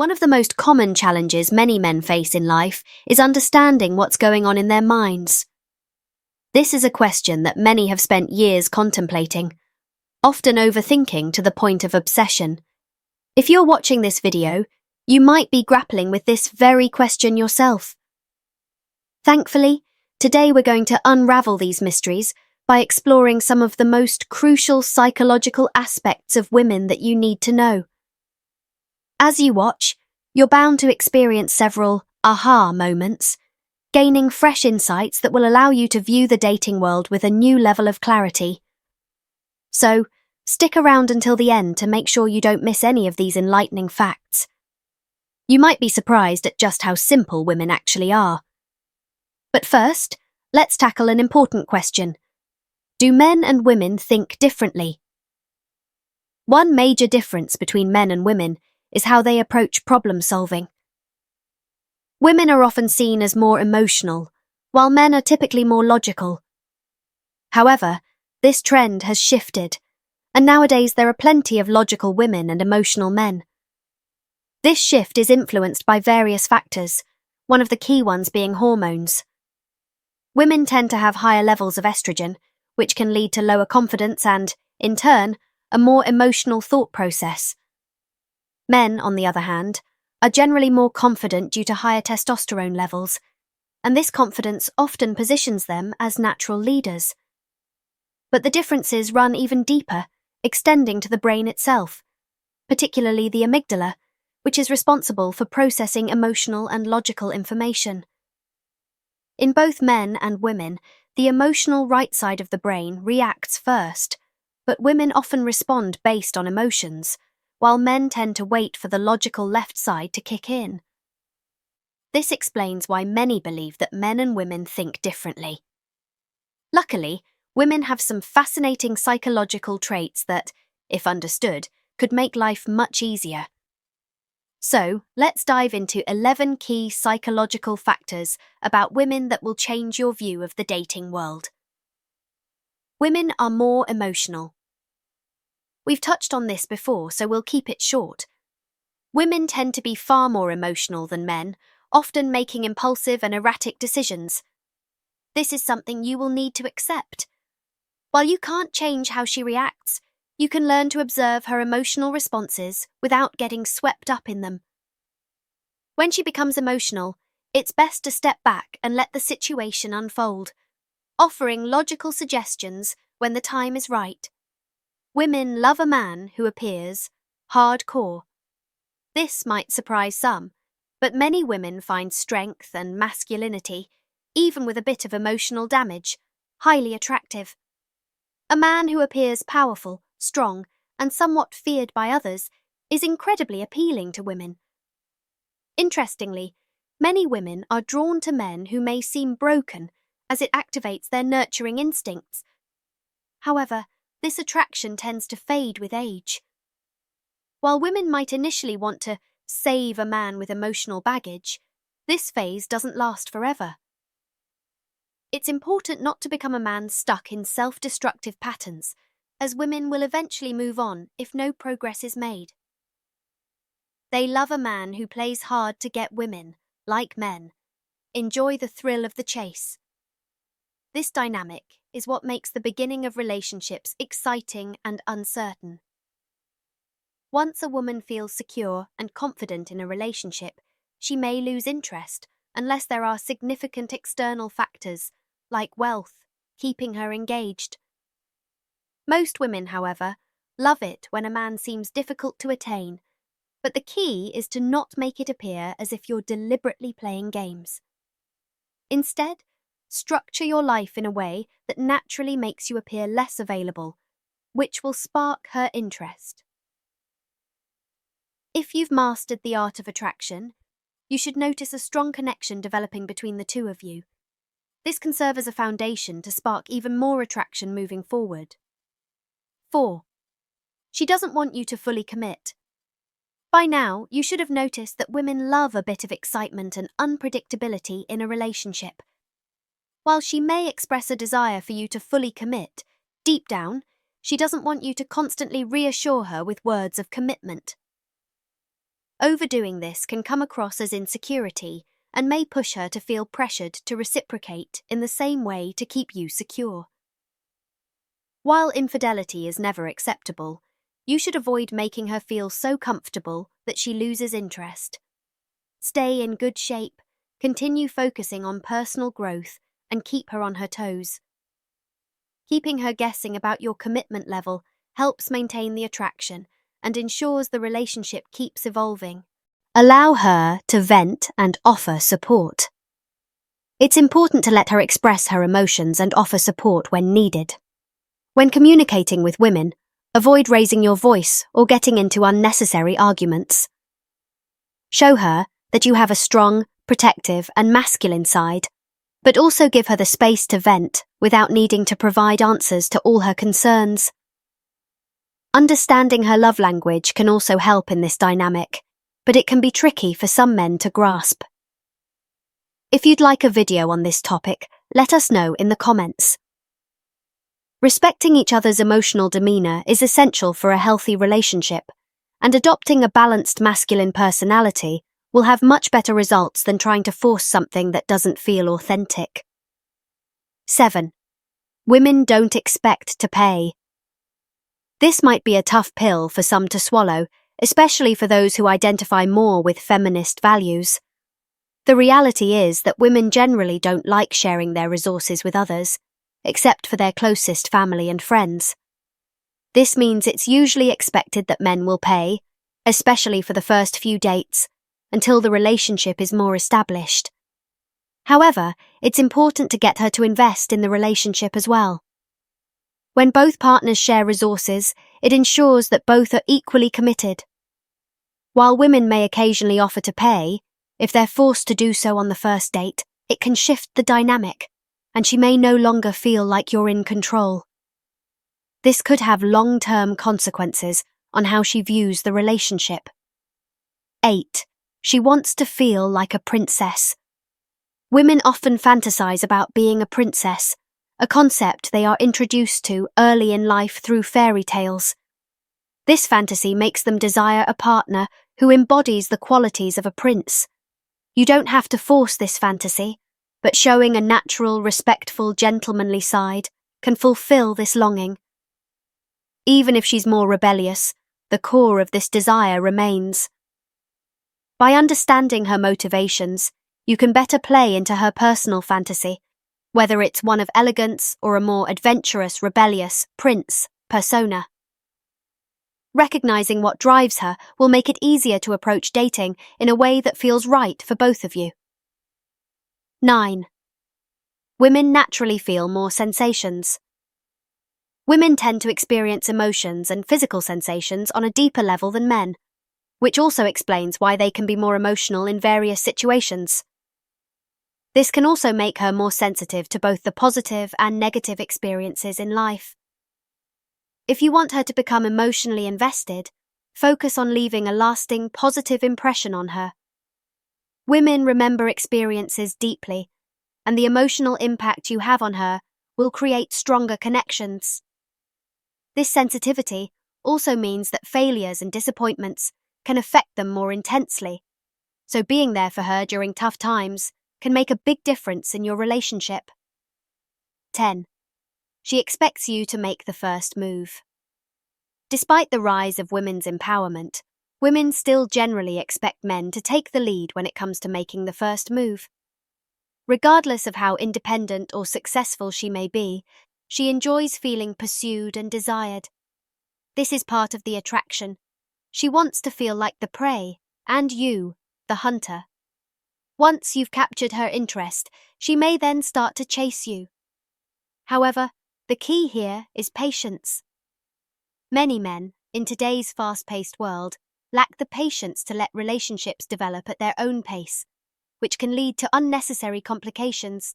One of the most common challenges many men face in life is understanding what's going on in their minds. This is a question that many have spent years contemplating, often overthinking to the point of obsession. If you're watching this video, you might be grappling with this very question yourself. Thankfully, today we're going to unravel these mysteries by exploring some of the most crucial psychological aspects of women that you need to know. As you watch, you're bound to experience several aha moments, gaining fresh insights that will allow you to view the dating world with a new level of clarity. So, stick around until the end to make sure you don't miss any of these enlightening facts. You might be surprised at just how simple women actually are. But first, let's tackle an important question. Do men and women think differently? One major difference between men and women is how they approach problem solving. Women are often seen as more emotional, while men are typically more logical. However, this trend has shifted, and nowadays there are plenty of logical women and emotional men. This shift is influenced by various factors, one of the key ones being hormones. Women tend to have higher levels of estrogen, which can lead to lower confidence and, in turn, a more emotional thought process. Men, on the other hand, are generally more confident due to higher testosterone levels, and this confidence often positions them as natural leaders. But the differences run even deeper, extending to the brain itself, particularly the amygdala, which is responsible for processing emotional and logical information. In both men and women, the emotional right side of the brain reacts first, but women often respond based on emotions, while men tend to wait for the logical left side to kick in. This explains why many believe that men and women think differently. Luckily, women have some fascinating psychological traits that, if understood, could make life much easier. So, let's dive into 11 key psychological factors about women that will change your view of the dating world. Women are more emotional. We've touched on this before, so we'll keep it short. Women tend to be far more emotional than men, often making impulsive and erratic decisions. This is something you will need to accept. While you can't change how she reacts, you can learn to observe her emotional responses without getting swept up in them. When she becomes emotional, it's best to step back and let the situation unfold, offering logical suggestions when the time is right. Women love a man who appears hardcore. This might surprise some, but many women find strength and masculinity, even with a bit of emotional damage, highly attractive. A man who appears powerful, strong, and somewhat feared by others is incredibly appealing to women. Interestingly, many women are drawn to men who may seem broken, as it activates their nurturing instincts. However, this attraction tends to fade with age. While women might initially want to save a man with emotional baggage, this phase doesn't last forever. It's important not to become a man stuck in self-destructive patterns, as women will eventually move on if no progress is made. They love a man who plays hard to get women, like men, enjoy the thrill of the chase. This dynamic is what makes the beginning of relationships exciting and uncertain. Once a woman feels secure and confident in a relationship, she may lose interest unless there are significant external factors, like wealth, keeping her engaged. Most women, however, love it when a man seems difficult to attain, but the key is to not make it appear as if you're deliberately playing games. Instead, structure your life in a way that naturally makes you appear less available, which will spark her interest. If you've mastered the art of attraction, you should notice a strong connection developing between the two of you. This can serve as a foundation to spark even more attraction moving forward. 4. She doesn't want you to fully commit. By now, you should have noticed that women love a bit of excitement and unpredictability in a relationship. While she may express a desire for you to fully commit, deep down, she doesn't want you to constantly reassure her with words of commitment. Overdoing this can come across as insecurity and may push her to feel pressured to reciprocate in the same way to keep you secure. While infidelity is never acceptable, you should avoid making her feel so comfortable that she loses interest. Stay in good shape, continue focusing on personal growth, and keep her on her toes. Keeping her guessing about your commitment level helps maintain the attraction and ensures the relationship keeps evolving. Allow her to vent and offer support. It's important to let her express her emotions and offer support when needed. When communicating with women, avoid raising your voice or getting into unnecessary arguments. Show her that you have a strong, protective, and masculine side, but also give her the space to vent without needing to provide answers to all her concerns. Understanding her love language can also help in this dynamic, but it can be tricky for some men to grasp. If you'd like a video on this topic, let us know in the comments. Respecting each other's emotional demeanor is essential for a healthy relationship, and adopting a balanced masculine personality will have much better results than trying to force something that doesn't feel authentic. 7. Women don't expect to pay. This might be a tough pill for some to swallow, especially for those who identify more with feminist values. The reality is that women generally don't like sharing their resources with others, except for their closest family and friends. This means it's usually expected that men will pay, especially for the first few dates, until the relationship is more established. However, it's important to get her to invest in the relationship as well. When both partners share resources, it ensures that both are equally committed. While women may occasionally offer to pay, if they're forced to do so on the first date, it can shift the dynamic, and she may no longer feel like you're in control. This could have long-term consequences on how she views the relationship. 8. She wants to feel like a princess. Women often fantasize about being a princess, a concept they are introduced to early in life through fairy tales. This fantasy makes them desire a partner who embodies the qualities of a prince. You don't have to force this fantasy, but showing a natural, respectful, gentlemanly side can fulfill this longing. Even if she's more rebellious, the core of this desire remains. By understanding her motivations, you can better play into her personal fantasy, whether it's one of elegance or a more adventurous, rebellious prince persona. Recognizing what drives her will make it easier to approach dating in a way that feels right for both of you. 9. Women naturally feel more sensations. Women tend to experience emotions and physical sensations on a deeper level than men, which also explains why they can be more emotional in various situations. This can also make her more sensitive to both the positive and negative experiences in life. If you want her to become emotionally invested, focus on leaving a lasting, positive impression on her. Women remember experiences deeply, and the emotional impact you have on her will create stronger connections. This sensitivity also means that failures and disappointments can affect them more intensely, so being there for her during tough times can make a big difference in your relationship. 10. She expects you to make the first move. Despite the rise of women's empowerment, women still generally expect men to take the lead when it comes to making the first move. Regardless of how independent or successful she may be, she enjoys feeling pursued and desired. This is part of the attraction. She wants to feel like the prey, and you, the hunter. Once you've captured her interest, she may then start to chase you. However, the key here is patience. Many men, in today's fast-paced world, lack the patience to let relationships develop at their own pace, which can lead to unnecessary complications.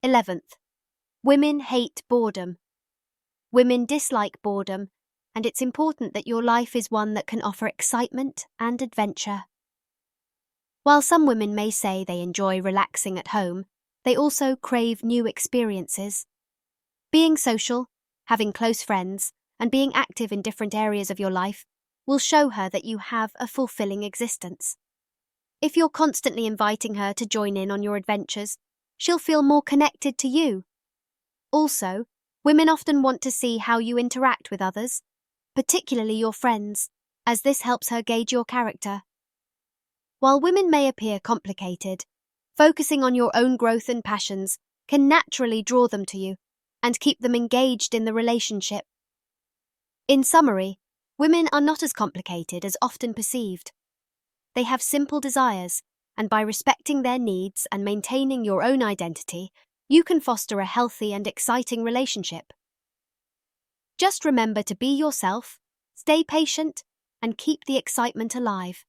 11th. Women hate boredom. Women dislike boredom, and it's important that your life is one that can offer excitement and adventure. While some women may say they enjoy relaxing at home, they also crave new experiences. Being social, having close friends, and being active in different areas of your life will show her that you have a fulfilling existence. If you're constantly inviting her to join in on your adventures, she'll feel more connected to you. Also, women often want to see how you interact with others, particularly your friends, as this helps her gauge your character. While women may appear complicated, focusing on your own growth and passions can naturally draw them to you and keep them engaged in the relationship. In summary, women are not as complicated as often perceived. They have simple desires, and by respecting their needs and maintaining your own identity, you can foster a healthy and exciting relationship. Just remember to be yourself, stay patient, and keep the excitement alive.